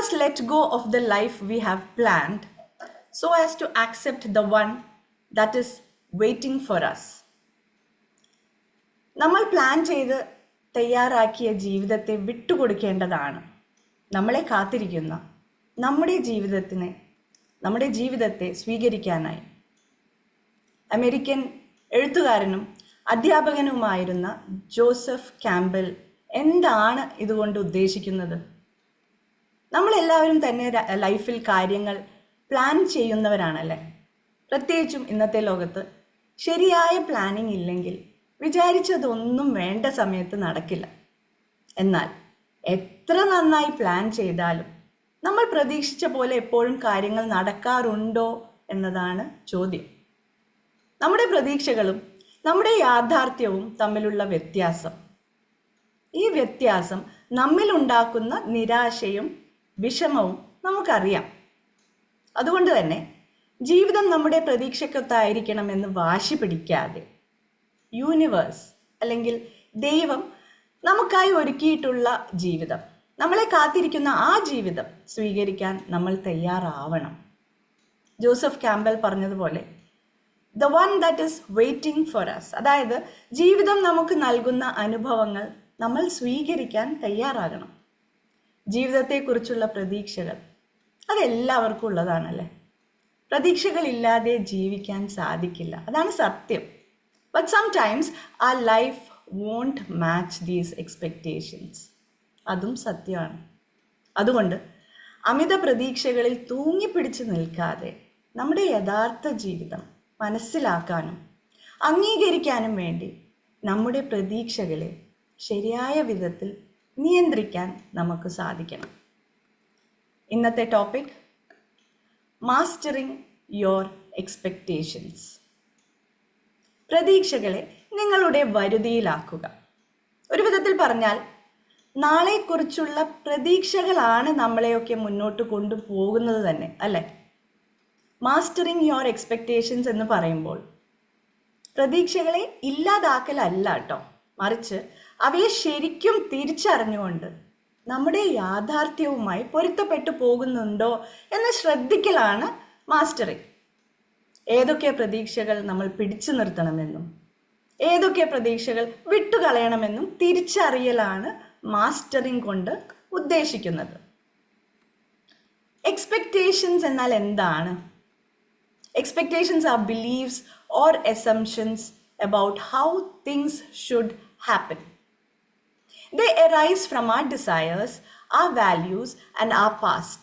must let go of the life we have planned so as to accept the one that is waiting for us. നമ്മൾ plan ചെയ്ത് തയ്യാറാക്കിയ ജീവിതത്തെ വിട്ടുകൊടുക്കേണ്ടതാണ് നമ്മളെ കാത്തിരിക്കുന്ന നമ്മുടെ ജീവിതത്തെ സ്വീകരിക്കാനായി. അമേരിക്കൻ എഴുത്തുകാരനും അധ്യാപകനുമായിരുന്ന ജോസഫ് ക്യാമ്പൽ എന്താണ് ഇതുകൊണ്ട് ഉദ്ദേശിക്കുന്നത്? നമ്മളെല്ലാവരും തന്നെ ലൈഫിൽ കാര്യങ്ങൾ പ്ലാൻ ചെയ്യുന്നവരാണല്ലേ. പ്രത്യേകിച്ചും ഇന്നത്തെ ലോകത്ത് ശരിയായ പ്ലാനിങ് ഇല്ലെങ്കിൽ വിചാരിച്ചതൊന്നും വേണ്ട സമയത്ത് നടക്കില്ല. എന്നാൽ എത്ര നന്നായി പ്ലാൻ ചെയ്താലും നമ്മൾ പ്രതീക്ഷിച്ച പോലെ എപ്പോഴും കാര്യങ്ങൾ നടക്കാറുണ്ടോ എന്നതാണ് ചോദ്യം. നമ്മുടെ പ്രതീക്ഷകളും നമ്മുടെ യാഥാർത്ഥ്യവും തമ്മിലുള്ള വ്യത്യാസം, ഈ വ്യത്യാസം നമ്മിലുണ്ടാക്കുന്ന നിരാശയും വിഷമവും നമുക്കറിയാം. അതുകൊണ്ട് തന്നെ ജീവിതം നമ്മുടെ പ്രതീക്ഷയ്ക്കൊത്തായിരിക്കണമെന്ന് വാശി പിടിക്കാതെ യൂണിവേഴ്സ് അല്ലെങ്കിൽ ദൈവം നമുക്കായി ഒരുക്കിയിട്ടുള്ള ജീവിതം, നമ്മളെ കാത്തിരിക്കുന്ന ആ ജീവിതം സ്വീകരിക്കാൻ നമ്മൾ തയ്യാറാവണം. ജോസഫ് ക്യാമ്പൽ പറഞ്ഞതുപോലെ the one that is waiting for us, അതായത് ജീവിതം നമുക്ക് നൽകുന്ന അനുഭവങ്ങൾ നമ്മൾ സ്വീകരിക്കാൻ തയ്യാറാകണം. ജീവിതത്തെക്കുറിച്ചുള്ള പ്രതീക്ഷകൾ അതെല്ലാവർക്കും ഉള്ളതാണല്ലേ. പ്രതീക്ഷകളില്ലാതെ ജീവിക്കാൻ സാധിക്കില്ല, അതാണ് സത്യം. But sometimes our life won't match these expectations. അതും സത്യമാണ്. അതുകൊണ്ട് അമിത പ്രതീക്ഷകളിൽ തൂങ്ങിപ്പിടിച്ച് നിൽക്കാതെ നമ്മുടെ യഥാർത്ഥ ജീവിതം മനസ്സിലാക്കാനും അംഗീകരിക്കാനും വേണ്ടി നമ്മുടെ പ്രതീക്ഷകളെ ശരിയായ വിധത്തിൽ നിയന്ത്രിക്കാൻ നമുക്ക് സാധിക്കണം. ഇന്നത്തെ ടോപ്പിക് മാസ്റ്ററിങ് യുവർ എക്സ്പെക്റ്റേഷൻസ്. പ്രതീക്ഷകളെ നിങ്ങളുടെ വരുതിയിലാക്കുക. ഒരു വിധത്തിൽ പറഞ്ഞാൽ നാളെക്കുറിച്ചുള്ള പ്രതീക്ഷകളാണ് നമ്മളെയൊക്കെ മുന്നോട്ട് കൊണ്ടുപോകുന്നത് തന്നെ, അല്ലേ? മാസ്റ്ററിങ് യുവർ എക്സ്പെക്റ്റേഷൻസ് എന്ന് പറയുമ്പോൾ പ്രതീക്ഷകളെ ഇല്ലാതാക്കലല്ല കേട്ടോ, മറിച്ച് അവയെ ശരിക്കും തിരിച്ചറിഞ്ഞുകൊണ്ട് നമ്മുടെ യാഥാർത്ഥ്യവുമായി പൊരുത്തപ്പെട്ടു പോകുന്നുണ്ടോ എന്ന് ശ്രദ്ധിക്കലാണ് മാസ്റ്ററിങ്. ഏതൊക്കെ പ്രതീക്ഷകൾ നമ്മൾ പിടിച്ചു നിർത്തണമെന്നും ഏതൊക്കെ പ്രതീക്ഷകൾ വിട്ടുകളയണമെന്നും തിരിച്ചറിയലാണ് മാസ്റ്ററിങ് കൊണ്ട് ഉദ്ദേശിക്കുന്നത്. എക്സ്പെക്റ്റേഷൻസ് എന്നാൽ എന്താണ്? Expectations are beliefs or assumptions about how things should happen. They arise from our desires, our values and our past.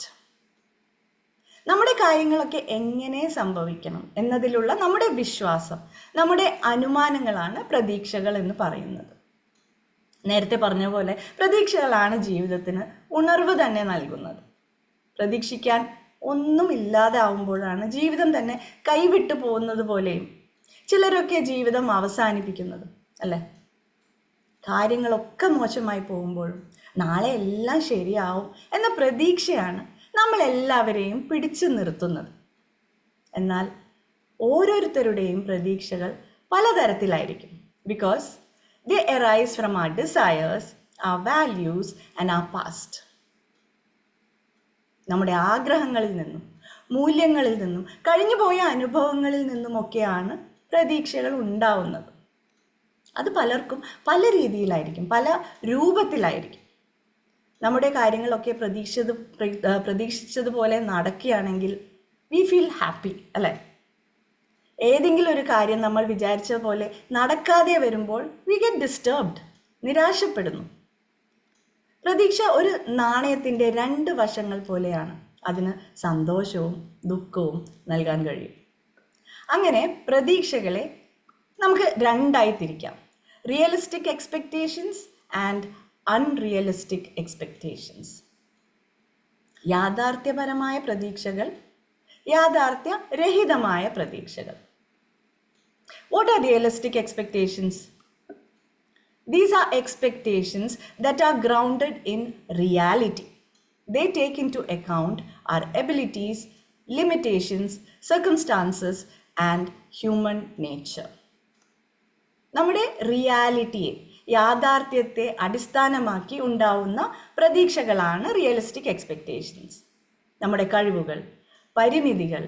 നമ്മുടെ കാര്യങ്ങളൊക്കെ എങ്ങനെ സംഭവിക്കണം എന്നതിലുള്ള നമ്മുടെ വിശ്വാസം, നമ്മുടെ അനുമാനങ്ങളാണ് പ്രതീക്ഷകൾ എന്ന് പറയുന്നത്. നേരത്തെ പറഞ്ഞ പോലെ പ്രതീക്ഷകളാണ് ജീവിതത്തിന് ഉണർവ് തന്നെ നൽകുന്നത്. പ്രതീക്ഷിക്കാൻ ഒന്നുമില്ലാതെ ആവുമ്പോഴാണ് ജീവിതം തന്നെ കൈവിട്ടു പോകുന്നത് പോലെയും ചിലരൊക്കെ ജീവിതം അവസാനിപ്പിക്കുന്നത്, അല്ലേ? കാര്യങ്ങളൊക്കെ മോശമായി പോകുമ്പോഴും നാളെ എല്ലാം ശരിയാവും എന്ന പ്രതീക്ഷയാണ് നമ്മളെല്ലാവരെയും പിടിച്ചു നിർത്തുന്നത്. എന്നാൽ ഓരോരുത്തരുടെയും പ്രതീക്ഷകൾ പലതരത്തിലായിരിക്കും. Because they arise from our desires, our values and our past. നമ്മുടെ ആഗ്രഹങ്ങളിൽ നിന്നും മൂല്യങ്ങളിൽ നിന്നും കഴിഞ്ഞുപോയ അനുഭവങ്ങളിൽ നിന്നുമൊക്കെയാണ് പ്രതീക്ഷകൾ ഉണ്ടാവുന്നത്. അത് പലർക്കും പല രീതിയിലായിരിക്കും, പല രൂപത്തിലായിരിക്കും. നമ്മുടെ കാര്യങ്ങളൊക്കെ പ്രതീക്ഷിച്ചതുപോലെ നടക്കുകയാണെങ്കിൽ വി ഫീൽ ഹാപ്പി, അല്ലേ? ഏതെങ്കിലും ഒരു കാര്യം നമ്മൾ വിചാരിച്ച പോലെ നടക്കാതെ വരുമ്പോൾ വി ഗെറ്റ് ഡിസ്റ്റർബ്ഡ്, നിരാശപ്പെടുന്നു. പ്രതീക്ഷ ഒരു നാണയത്തിൻ്റെ രണ്ട് വശങ്ങൾ പോലെയാണ്. അതിന് സന്തോഷവും ദുഃഖവും നൽകാൻ കഴിയും. അങ്ങനെ പ്രതീക്ഷകളെ നമുക്ക് രണ്ടായി തിരിക്കാം: realistic expectations and unrealistic expectations. യാഥാർത്ഥ്യപരമായ പ്രതീക്ഷകൾ, യാഥാർത്ഥ്യരഹിതമായ പ്രതീക്ഷകൾ. What are realistic expectations? These are expectations that are grounded in reality. They take into account our abilities, limitations, circumstances and human nature. നമ്മുടെ റിയാലിറ്റിയെ, യാഥാർത്ഥ്യത്തെ അടിസ്ഥാനമാക്കി ഉണ്ടാവുന്ന പ്രതീക്ഷകളാണ് റിയലിസ്റ്റിക് എക്സ്പെക്റ്റേഷൻസ്. നമ്മുടെ കഴിവുകൾ, പരിമിതികൾ,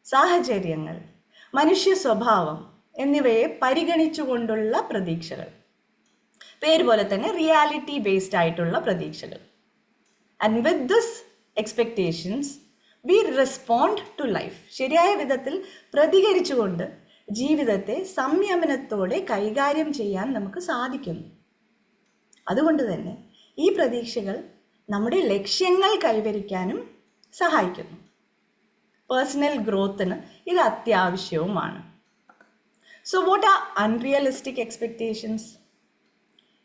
സാഹചര്യങ്ങൾ, മനുഷ്യ സ്വഭാവം എന്നിവയെ പരിഗണിച്ചുകൊണ്ടുള്ള പ്രതീക്ഷകൾ. പേര് പോലെ തന്നെ റിയാലിറ്റി ബേസ്ഡ് ആയിട്ടുള്ള പ്രതീക്ഷകൾ. And with this expectations we respond to life. ശരിയായ വിധത്തിൽ പ്രതികരിച്ചുകൊണ്ട് ജീവിതത്തെ സംയമനത്തോടെ കൈകാര്യം ചെയ്യാൻ നമുക്ക് സാധിക്കുന്നു. അതുകൊണ്ട് തന്നെ ഈ പ്രതീക്ഷകൾ നമ്മുടെ ലക്ഷ്യങ്ങൾ കൈവരിക്കാനും സഹായിക്കുന്നു. പേഴ്സണൽ ഗ്രോത്തിന് ഇത് അത്യാവശ്യവുമാണ്. So what are unrealistic expectations?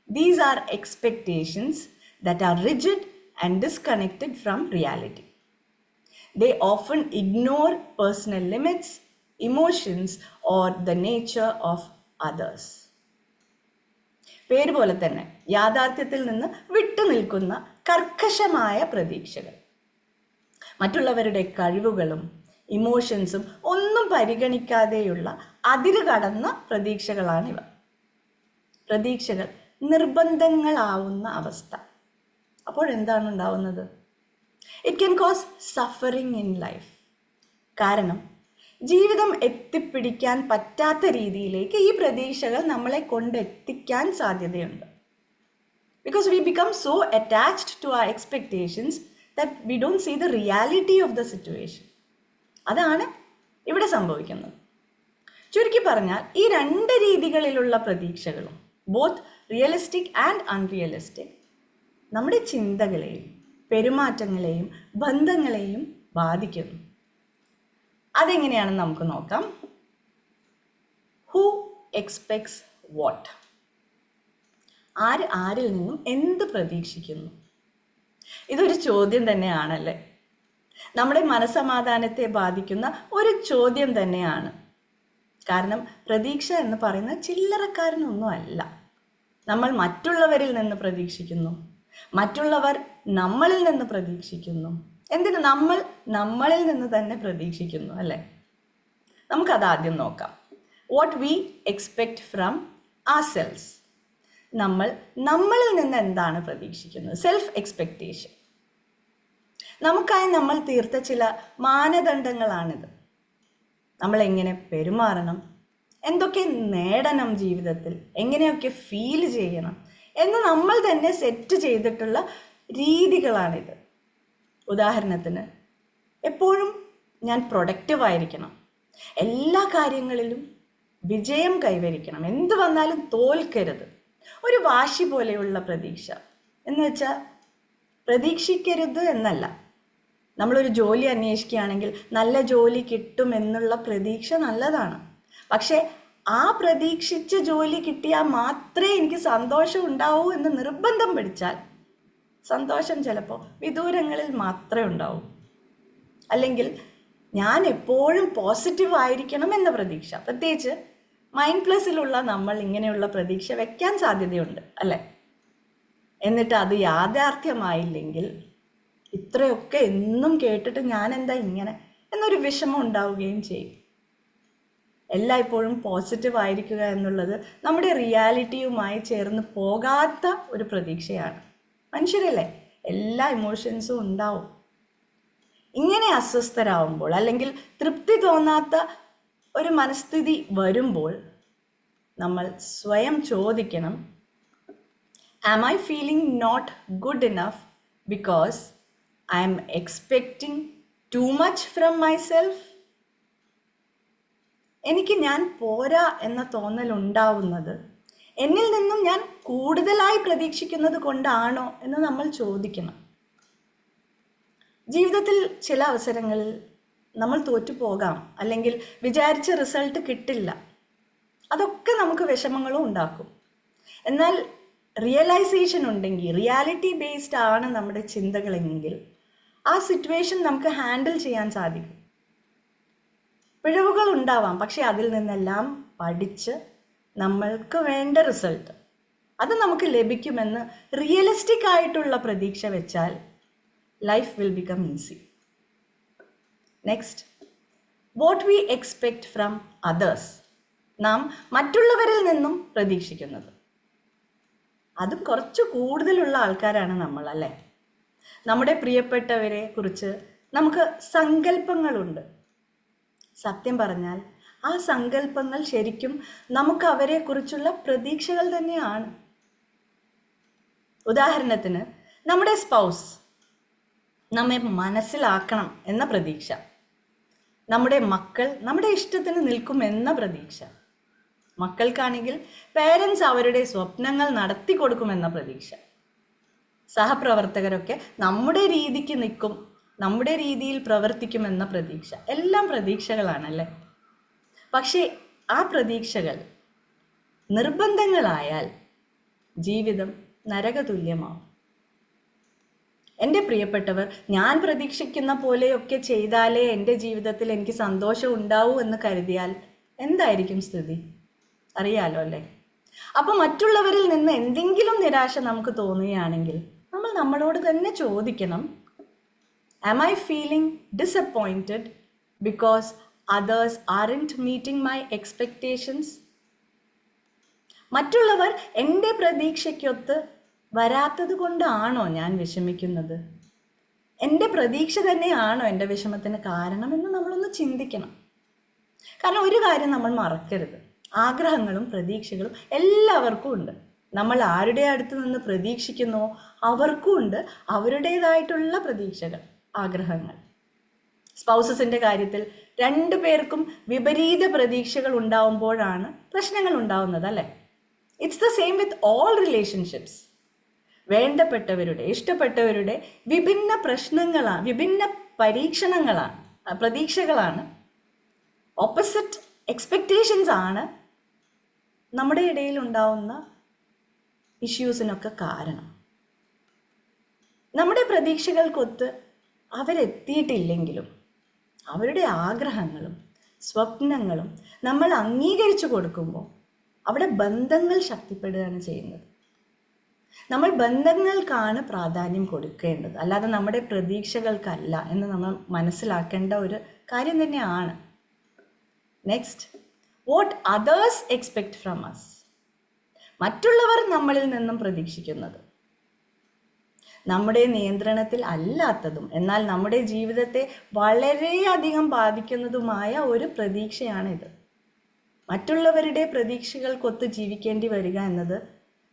These are expectations that are rigid and disconnected from reality. They often ignore personal limits, emotions, or the nature of others. പേര് പോലെ തന്നെ യാഥാർത്ഥ്യത്തിൽ നിന്ന് വിട്ടുനിൽക്കുന്ന കർക്കശമായ പ്രതീക്ഷകൾ. മറ്റുള്ളവരുടെ കഴിവുകളും ഇമോഷൻസും ഒന്നും പരിഗണിക്കാതെയുള്ള അതിര് കടന്ന പ്രതീക്ഷകളാണിവ. പ്രതീക്ഷകൾ നിർബന്ധങ്ങളാവുന്ന അവസ്ഥ. അപ്പോഴെന്താണ് ഉണ്ടാവുന്നത്? It can cos suffering in life. കാരണം ജീവിതം എത്തിപ്പിടിക്കാൻ പറ്റാത്ത രീതിയിലേക്ക് ഈ പ്രതീക്ഷകൾ നമ്മളെ കൊണ്ടെത്തിക്കാൻ സാധ്യതയുണ്ട്. Because we become so attached to our expectations that we don't see the reality of the situation. അതാണ് ഇവിടെ സംഭവിക്കുന്നത്. ചുരുക്കി പറഞ്ഞാൽ ഈ രണ്ട് രീതികളിലുള്ള പ്രതീക്ഷകളും, ബോത്ത് റിയലിസ്റ്റിക് ആൻഡ് അൺറിയലിസ്റ്റിക്, നമ്മുടെ ചിന്തകളെയും പെരുമാറ്റങ്ങളെയും ബന്ധങ്ങളെയും ബാധിക്കുന്നു. അതെങ്ങനെയാണെന്ന് നമുക്ക് നോക്കാം. Who expects what? ആരിൽ നിന്നും എന്ത് പ്രതീക്ഷിക്കുന്നു? ഇതൊരു ചോദ്യം തന്നെയാണല്ലേ. നമ്മുടെ മനസ്സമാധാനത്തെ ബാധിക്കുന്ന ഒരു ചോദ്യം തന്നെയാണ്. കാരണം പ്രതീക്ഷ എന്ന് പറയുന്നത് ചില്ലറക്കാരനൊന്നും അല്ല. നമ്മൾ മറ്റുള്ളവരിൽ നിന്ന് പ്രതീക്ഷിക്കുന്നു, മറ്റുള്ളവർ നമ്മളിൽ നിന്ന് പ്രതീക്ഷിക്കുന്നു. എന്തിന്? നമ്മളിൽ നിന്ന് തന്നെ പ്രതീക്ഷിക്കുന്നു, അല്ലേ? നമുക്കതാദ്യം നോക്കാം. What we expect from ourselves. നമ്മളിൽ നിന്ന് എന്താണ് പ്രതീക്ഷിക്കുന്നത്? Self expectation. നമുക്കായി നമ്മൾ തീർത്ത ചില മാനദണ്ഡങ്ങളാണിത്. നമ്മൾ എങ്ങനെ പെരുമാറണം, എന്തൊക്കെ നേടണം ജീവിതത്തിൽ, എങ്ങനെയൊക്കെ ഫീൽ ചെയ്യണം എന്ന് നമ്മൾ തന്നെ സെറ്റ് ചെയ്തിട്ടുള്ള രീതികളാണിത്. ഉദാഹരണത്തിന്, എപ്പോഴും ഞാൻ പ്രൊഡക്റ്റീവ് ആയിരിക്കണം, എല്ലാ കാര്യങ്ങളിലും വിജയം കൈവരിക്കണം, എന്ത് വന്നാലും തോൽക്കരുത്. ഒരു വാശി പോലെയുള്ള പ്രതീക്ഷ. എന്ന് വെച്ചാൽ പ്രതീക്ഷിക്കരുത് എന്നല്ല. നമ്മളൊരു ജോലി അന്വേഷിക്കുകയാണെങ്കിൽ നല്ല ജോലി കിട്ടും എന്നുള്ള പ്രതീക്ഷ നല്ലതാണ്. പക്ഷേ ആ പ്രതീക്ഷിച്ച ജോലി കിട്ടിയാൽ മാത്രമേ എനിക്ക് സന്തോഷം ഉണ്ടാവൂ എന്ന് നിർബന്ധം പിടിച്ചാൽ സന്തോഷം ചിലപ്പോൾ വിദൂരങ്ങളിൽ മാത്രമേ ഉണ്ടാവൂ. അല്ലെങ്കിൽ ഞാൻ എപ്പോഴും പോസിറ്റീവ് ആയിരിക്കണം എന്ന പ്രതീക്ഷ, പ്രത്യേകിച്ച് മൈൻഡ് പ്ലസിലുള്ള നമ്മൾ ഇങ്ങനെയുള്ള പ്രതീക്ഷ വെക്കാൻ സാധ്യതയുണ്ട്, അല്ലേ? എന്നിട്ട് അത് യാഥാർത്ഥ്യമായില്ലെങ്കിൽ ഇത്രയൊക്കെ എന്നും കേട്ടിട്ട് ഞാൻ എന്താ ഇങ്ങനെ എന്നൊരു വിഷമം ഉണ്ടാവുകയും ചെയ്യും. എല്ലായ്പ്പോഴും പോസിറ്റീവ് ആയിരിക്കുക എന്നുള്ളത് നമ്മുടെ റിയാലിറ്റിയുമായി ചേർന്ന് പോകാത്ത ഒരു പ്രതീക്ഷയാണ്. മനുഷ്യരല്ലേ, എല്ലാ ഇമോഷൻസും ഉണ്ടാവും. ഇങ്ങനെ അസ്വസ്ഥരാകുമ്പോൾ അല്ലെങ്കിൽ തൃപ്തി തോന്നാത്ത ഒരു മനസ്ഥിതി വരുമ്പോൾ നമ്മൾ സ്വയം ചോദിക്കണം, am I feeling not good enough because I am expecting too much from myself? എനിക്ക് ഞാൻ പോരാ എന്ന തോന്നൽ ഉണ്ടാവുന്നത് എന്നിൽ നിന്നും ഞാൻ കൂടുതലായി പ്രതീക്ഷിക്കുന്നത് കൊണ്ടാണോ എന്ന് നമ്മൾ ചോദിക്കണം. ജീവിതത്തിൽ ചില അവസരങ്ങളിൽ നമ്മൾ തോറ്റുപോകാം, അല്ലെങ്കിൽ വിചാരിച്ച റിസൾട്ട് കിട്ടില്ല. അതൊക്കെ നമുക്ക് വിഷമങ്ങളും ഉണ്ടാക്കും. എന്നാൽ റിയലൈസേഷൻ ഉണ്ടെങ്കിൽ, റിയാലിറ്റി ബേസ്ഡ് ആണ് നമ്മുടെ ചിന്തകളെങ്കിൽ, ആ സിറ്റുവേഷൻ നമുക്ക് ഹാൻഡിൽ ചെയ്യാൻ സാധിക്കും. പിഴവുകൾ ഉണ്ടാവാം, പക്ഷെ അതിൽ നിന്നെല്ലാം പഠിച്ച് നമ്മൾക്ക് വേണ്ട റിസൾട്ട് അത് നമുക്ക് ലഭിക്കുമെന്ന് റിയലിസ്റ്റിക് ആയിട്ടുള്ള പ്രതീക്ഷ വെച്ചാൽ life will become easy. Next, what we expect from others. നാം മറ്റുള്ളവരിൽ നിന്നും പ്രതീക്ഷിക്കുന്നത്. അതും കുറച്ച് കൂടുതലുള്ള ആൾക്കാരാണ് നമ്മൾ, അല്ലേ? നമ്മുടെ പ്രിയപ്പെട്ടവരെ കുറിച്ച് നമുക്ക് സങ്കല്പങ്ങളുണ്ട്. സത്യം പറഞ്ഞാൽ ആ സങ്കല്പങ്ങൾ ശരിക്കും നമുക്ക് അവരെക്കുറിച്ചുള്ള പ്രതീക്ഷകൾ തന്നെയാണ്. ഉദാഹരണത്തിന്, നമ്മുടെ സ്പൗസ് നമ്മെ മനസ്സിലാക്കണം എന്ന പ്രതീക്ഷ, നമ്മുടെ മക്കൾ നമ്മുടെ ഇഷ്ടത്തിന് നിൽക്കും എന്ന പ്രതീക്ഷ, മക്കൾക്കാണെങ്കിൽ പേരൻസ് അവരുടെ സ്വപ്നങ്ങൾ നടത്തി കൊടുക്കുമെന്ന പ്രതീക്ഷ, സഹപ്രവർത്തകരൊക്കെ നമ്മുടെ രീതിക്ക് നിൽക്കും, നമ്മുടെ രീതിയിൽ പ്രവർത്തിക്കുമെന്ന പ്രതീക്ഷ. എല്ലാം പ്രതീക്ഷകളാണല്ലേ? പക്ഷേ ആ പ്രതീക്ഷകൾ നിർബന്ധങ്ങളായാൽ ജീവിതം നരകതുല്യമാവും. എൻ്റെ പ്രിയപ്പെട്ടവർ, ഞാൻ പ്രതീക്ഷിക്കുന്ന പോലെയൊക്കെ ചെയ്താലേ എൻ്റെ ജീവിതത്തിൽ എനിക്ക് സന്തോഷം ഉണ്ടാവൂ എന്ന് കരുതിയാൽ എന്തായിരിക്കും സ്ഥിതി? അറിയാലോ അല്ലേ? അപ്പോൾ മറ്റുള്ളവരിൽ നിന്ന് എന്തെങ്കിലും നിരാശ നമുക്ക് തോന്നുകയാണെങ്കിൽ നമ്മൾ നമ്മളോട് തന്നെ ചോദിക്കണം, am I feeling disappointed because others aren't meeting my expectations? മറ്റുള്ളവർ എൻ്റെ പ്രതീക്ഷയ്ക്കൊത്ത് വരാത്തത് കൊണ്ടാണോ ഞാൻ വിഷമിക്കുന്നത്? എൻ്റെ പ്രതീക്ഷ തന്നെയാണോ എൻ്റെ വിഷമത്തിന് കാരണമെന്ന് നമ്മളൊന്ന് ചിന്തിക്കണം. കാരണം ഒരു കാര്യം നമ്മൾ മറക്കരുത്, ആഗ്രഹങ്ങളും പ്രതീക്ഷകളും എല്ലാവർക്കും ഉണ്ട്. നമ്മൾ ആരുടെ അടുത്ത് നിന്ന് പ്രതീക്ഷിക്കുന്നോ അവർക്കും ഉണ്ട് അവരുടേതായിട്ടുള്ള പ്രതീക്ഷകൾ, ആഗ്രഹങ്ങൾ. സ്പൗസസിൻ്റെ കാര്യത്തിൽ രണ്ടു പേർക്കും വിപരീത പ്രതീക്ഷകൾ ഉണ്ടാവുമ്പോഴാണ് പ്രശ്നങ്ങൾ ഉണ്ടാവുന്നത്, അല്ലേ? It's the same with all relationships. വേണ്ടപ്പെട്ടവരുടെ, ഇഷ്ടപ്പെട്ടവരുടെ വിഭിന്ന പ്രശ്നങ്ങളാണ്, വിഭിന്ന പ്രതീക്ഷകളാണ്, ഓപ്പോസിറ്റ് എക്സ്പെക്റ്റേഷൻസ് ആണ് നമ്മുടെ ഇടയിൽ ഉണ്ടാവുന്ന ഇഷ്യൂസിനൊക്കെ കാരണം. നമ്മുടെ പ്രതീക്ഷകൾക്കൊത്ത് അവരെത്തിയിട്ടില്ലെങ്കിലും അവരുടെ ആഗ്രഹങ്ങളും സ്വപ്നങ്ങളും നമ്മൾ അംഗീകരിച്ചു കൊടുക്കുമ്പോൾ അവിടെ ബന്ധങ്ങൾ ശക്തിപ്പെടുകയാണ് ചെയ്യുന്നത്. നമ്മൾ ബന്ധങ്ങൾക്കാണ് പ്രാധാന്യം കൊടുക്കേണ്ടത്, അല്ലാതെ നമ്മുടെ പ്രതീക്ഷകൾക്കല്ല എന്ന് നമ്മൾ മനസ്സിലാക്കേണ്ട ഒരു കാര്യം തന്നെയാണ്. Next, what others expect from us. മറ്റുള്ളവർ നമ്മളിൽ നിന്നും പ്രതീക്ഷിക്കുന്നത് നമ്മുടെ നിയന്ത്രണത്തിൽ അല്ലാത്തതും എന്നാൽ നമ്മുടെ ജീവിതത്തെ വളരെയധികം ബാധിക്കുന്നതുമായ ഒരു പ്രതീക്ഷയാണിത്. മറ്റുള്ളവരുടെ പ്രതീക്ഷകൾക്കൊത്ത് ജീവിക്കേണ്ടി വരിക എന്നത്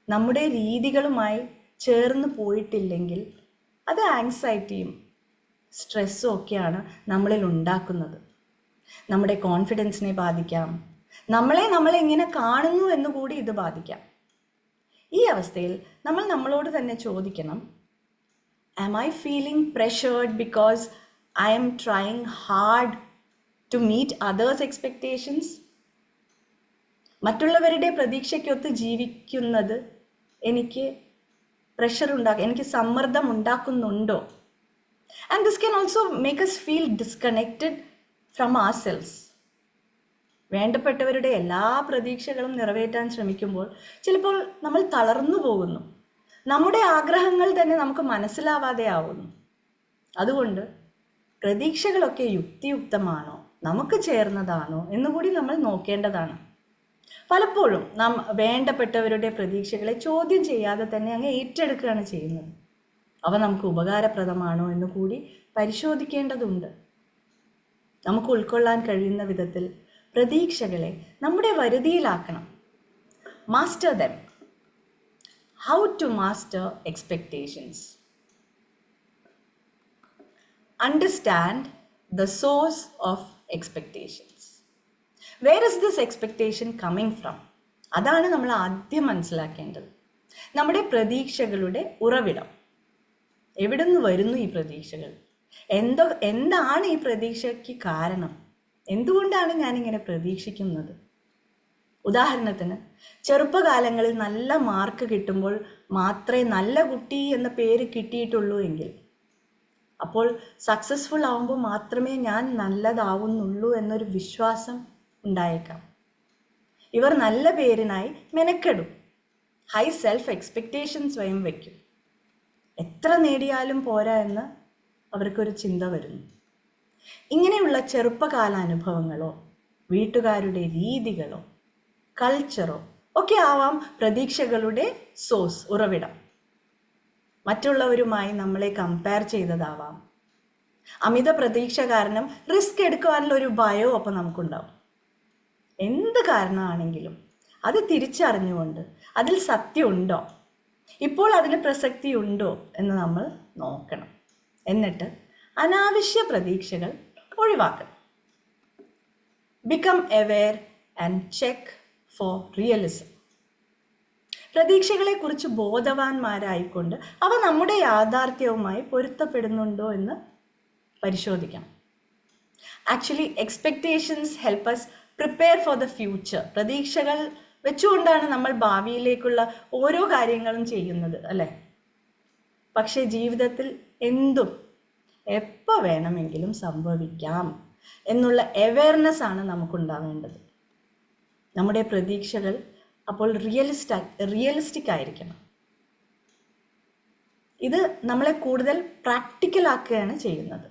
നമ്മുടെ രീതികളുമായി ചേർന്ന് പോയിട്ടില്ലെങ്കിൽ അത് ആങ്സൈറ്റിയും സ്ട്രെസ്സും ഒക്കെയാണ് നമ്മളിൽ ഉണ്ടാക്കുന്നത്. നമ്മുടെ കോൺഫിഡൻസിനെ ബാധിക്കാം, നമ്മളെ എങ്ങനെ കാണുന്നു എന്നുകൂടി ഇത് ബാധിക്കാം. ഈ അവസ്ഥയിൽ നമ്മൾ നമ്മളോട് തന്നെ ചോദിക്കണം, am I feeling pressured because I am trying hard to meet others' expectations? മറ്റുള്ളവരുടെ പ്രതീക്ഷയ്ക്കൊത്ത് ജീവിക്കുന്നത് എനിക്ക് എനിക്ക് സമ്മർദ്ദം ഉണ്ടാക്കുന്നുണ്ടോ? And this can also make us feel disconnected from ourselves. വേണ്ടപ്പെട്ടവരുടെ എല്ലാ പ്രതീക്ഷകളും നിറവേറ്റാൻ ശ്രമിക്കുമ്പോൾ ചിലപ്പോൾ നമ്മൾ തളർന്നു പോകുന്നു, നമ്മുടെ ആഗ്രഹങ്ങൾ തന്നെ നമുക്ക് മനസ്സിലാവാതെ ആവുന്നു. അതുകൊണ്ട് പ്രതീക്ഷകളൊക്കെ യുക്തിയുക്തമാണോ, നമുക്ക് ചേർന്നതാണോ എന്നുകൂടി നമ്മൾ നോക്കേണ്ടതാണ്. പലപ്പോഴും നാം വേണ്ടപ്പെട്ടവരുടെ പ്രതീക്ഷകളെ ചോദ്യം ചെയ്യാതെ തന്നെ അങ്ങ് ഏറ്റെടുക്കുകയാണ് ചെയ്യുന്നത്. അവ നമുക്ക് ഉപകാരപ്രദമാണോ എന്ന് കൂടി പരിശോധിക്കേണ്ടതുണ്ട്. നമുക്ക് ഉൾക്കൊള്ളാൻ കഴിയുന്ന വിധത്തിൽ പ്രതീക്ഷകളെ നമ്മുടെ വരുതിയിലാക്കണം. Master them. How to master expectations. Understand the source of expectations. Where is this expectation coming from? അതാണ് നമ്മൾ ആദ്യം മനസ്സിലാക്കേണ്ടത്. നമ്മുടെ പ്രതീക്ഷകളുടെ ഉറവിടം. എവിടെ നിന്ന് വരുന്നു ഈ പ്രതീക്ഷകൾ? എന്താണ് ഈ പ്രതീക്ഷയ്ക്ക് കാരണം? എന്തുകൊണ്ടാണ് ഞാനിങ്ങനെ പ്രതീക്ഷിക്കുന്നത്? ഉദാഹരണത്തിന്, ചെറുപ്പകാലങ്ങളിൽ നല്ല മാർക്ക് കിട്ടുമ്പോൾ മാത്രമേ നല്ല കുട്ടി എന്ന പേര് കിട്ടിയിട്ടുള്ളൂ എങ്കിൽ അപ്പോൾ സക്സസ്ഫുൾ ആവുമ്പോൾ മാത്രമേ ഞാൻ നല്ലതാവുന്നുള്ളൂ എന്നൊരു വിശ്വാസം ഉണ്ടായേക്കാം. ഇവർ നല്ല പേരിനായി മെനക്കെടും, ഹൈ സെൽഫ് എക്സ്പെക്റ്റേഷൻ സ്വയം വയ്ക്കും. എത്ര നേടിയാലും പോരാ എന്ന് അവർക്കൊരു ചിന്ത വരുന്നു. ഇങ്ങനെയുള്ള ചെറുപ്പകാല അനുഭവങ്ങളോ വീട്ടുകാരുടെ രീതികളോ കൾച്ചറോ ഒക്കെ ആവാം പ്രതീക്ഷകളുടെ സോഴ്സ്, ഉറവിടം. മറ്റുള്ളവരുമായി നമ്മളെ കമ്പയർ ചെയ്തതാവാം. അമിത പ്രതീക്ഷ കാരണം റിസ്ക് എടുക്കുവാനുള്ള ഒരു ഭയവും അപ്പം നമുക്കുണ്ടാവും. എന്ത് കാരണമാണെങ്കിലും അത് തിരിച്ചറിഞ്ഞുകൊണ്ട് അതിൽ സത്യമുണ്ടോ, ഇപ്പോൾ അതിന് പ്രസക്തി ഉണ്ടോ എന്ന് നമ്മൾ നോക്കണം. എന്നിട്ട് അനാവശ്യ പ്രതീക്ഷകൾ ഒഴിവാക്കണം. Become aware and check for realism. പ്രതീക്ഷകളെക്കുറിച്ച് ബോധവാന്മാരായിക്കൊണ്ട് അവ നമ്മുടെ യാഥാർത്ഥ്യവുമായി പൊരുത്തപ്പെടുന്നുണ്ടോ എന്ന് പരിശോധിക്കണം. Actually expectations help us prepare for the future. പ്രതീക്ഷകൾ വെച്ചുകൊണ്ടാണ് നമ്മൾ ഭാവിയിലേക്കുള്ള ഓരോ കാര്യങ്ങളും ചെയ്യുന്നത്, അല്ലേ? പക്ഷേ ജീവിതത്തിൽ എന്തും എപ്പോൾ വേണമെങ്കിലും സംഭവിക്കാം എന്നുള്ള അവെയർനെസ് ആണ് നമുക്കുണ്ടാവേണ്ടത്. നമ്മുടെ പ്രതീക്ഷകൾ അപ്പോൾ റിയലിസ്റ്റിക് ആയിരിക്കണം. ഇത് നമ്മളെ കൂടുതൽ പ്രാക്ടിക്കൽ ആക്കുകയാണ് ചെയ്യുന്നത്.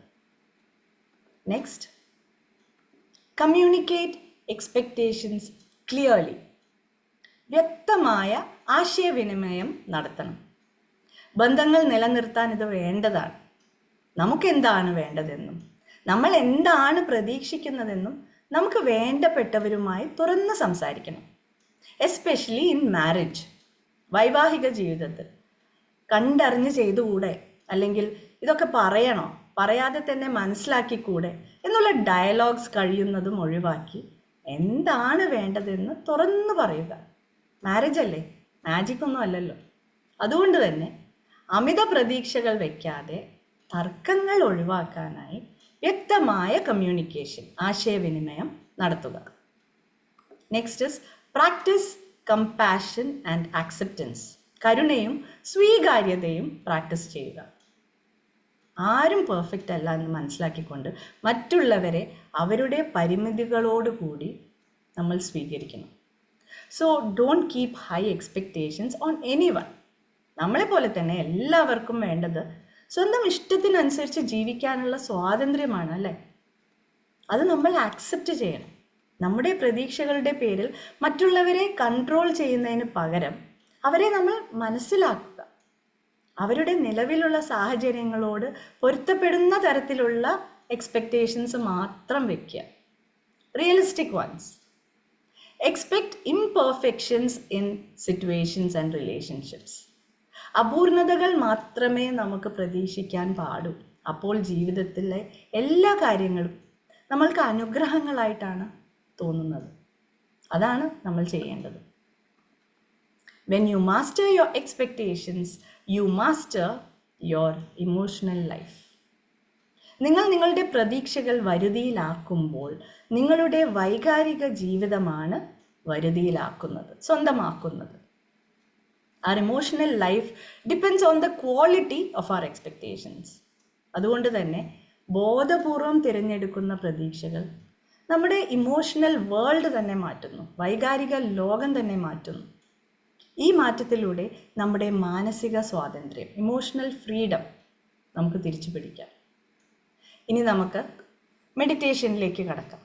Next, communicate expectations clearly. വ്യക്തമായ ആശയവിനിമയം നടത്തണം. ബന്ധങ്ങൾ നിലനിർത്താൻ ഇത് വേണ്ടതാണ്. നമുക്കെന്താണ് വേണ്ടതെന്നും നമ്മൾ എന്താണ് പ്രതീക്ഷിക്കുന്നതെന്നും നമുക്ക് വേണ്ടപ്പെട്ടവരുമായി തുറന്ന് സംസാരിക്കണം. Especially in marriage. വൈവാഹിക ജീവിതത്തിൽ കണ്ടറിഞ്ഞ് ചെയ്തുകൂടെ, അല്ലെങ്കിൽ ഇതൊക്കെ പറയണോ, പറയാതെ തന്നെ മനസ്സിലാക്കിക്കൂടെ എന്നുള്ള ഡയലോഗ്സ് കഴിയുന്നതും ഒഴിവാക്കി എന്താണ് വേണ്ടതെന്ന് തുറന്നു പറയുക. മാരേജ് അല്ലേ, മാജിക് ഒന്നും അല്ലല്ലോ. അതുകൊണ്ട് തന്നെ അമിത പ്രതീക്ഷകൾ വയ്ക്കാതെ തർക്കങ്ങൾ ഒഴിവാക്കാനായി വ്യക്തമായ കമ്മ്യൂണിക്കേഷൻ, ആശയവിനിമയം നടത്തുക. Next is practice compassion and acceptance. കരുണയും സ്വീകാര്യതയും പ്രാക്ടീസ് ചെയ്യുക. ആരും പെർഫെക്റ്റ് അല്ല എന്ന് മനസ്സിലാക്കിക്കൊണ്ട് മറ്റുള്ളവരെ അവരുടെ പരിമിതികളോടുകൂടി നമ്മൾ സ്വീകരിക്കണം. So don't keep high expectations on any one. നമ്മളെപ്പോലെ തന്നെ എല്ലാവർക്കും വേണ്ടത് സ്വന്തം ഇഷ്ടത്തിനനുസരിച്ച് ജീവിക്കാനുള്ള സ്വാതന്ത്ര്യമാണ്, അല്ലേ? അത് നമ്മൾ ആക്സെപ്റ്റ് ചെയ്യണം. നമ്മുടെ പ്രതീക്ഷകളുടെ പേരിൽ മറ്റുള്ളവരെ കൺട്രോൾ ചെയ്യുന്നതിന് പകരം അവരെ നമ്മൾ മനസ്സിലാക്കുക. അവരുടെ നിലവിലുള്ള സാഹചര്യങ്ങളോട് പൊരുത്തപ്പെടുന്ന തരത്തിലുള്ള എക്സ്പെക്റ്റേഷൻസ് മാത്രം വയ്ക്കുക. Realistic ones. Expect imperfections in situations and relationships. അപൂർണതകൾ മാത്രമേ നമുക്ക് പ്രതീക്ഷിക്കാൻ പാടൂ. അപ്പോൾ ജീവിതത്തിലെ എല്ലാ കാര്യങ്ങളും നമ്മൾക്ക് അനുഗ്രഹങ്ങളായിട്ടാണ് തോന്നുന്നത്. അതാണ് നമ്മൾ ചെയ്യേണ്ടത്. When you master your expectations, you master your emotional life. നിങ്ങൾ നിങ്ങളുടെ പ്രതീക്ഷകൾ വരുതിയിലാക്കുമ്പോൾ നിങ്ങളുടെ വൈകാരിക ജീവിതമാണ് വരുതിയിലാക്കുന്നത്, സ്വന്തമാക്കുന്നത്. Our emotional life depends on the quality of our expectations. അതുകൊണ്ട് തന്നെ ബോധപൂർവം തിരഞ്ഞെടുക്കുന്ന പ്രതീക്ഷകൾ നമ്മുടെ ഇമോഷണൽ വേൾഡ് തന്നെ മാറ്റുന്നു, വൈകാരിക ലോകം തന്നെ മാറ്റുന്നു. ഈ മാറ്റത്തിലൂടെ നമ്മുടെ മാനസിക സ്വാതന്ത്ര്യം, ഇമോഷണൽ ഫ്രീഡം നമുക്ക് തിരിച്ചു പിടിക്കാം. ഇനി നമുക്ക് മെഡിറ്റേഷനിലേക്ക് കടക്കാം.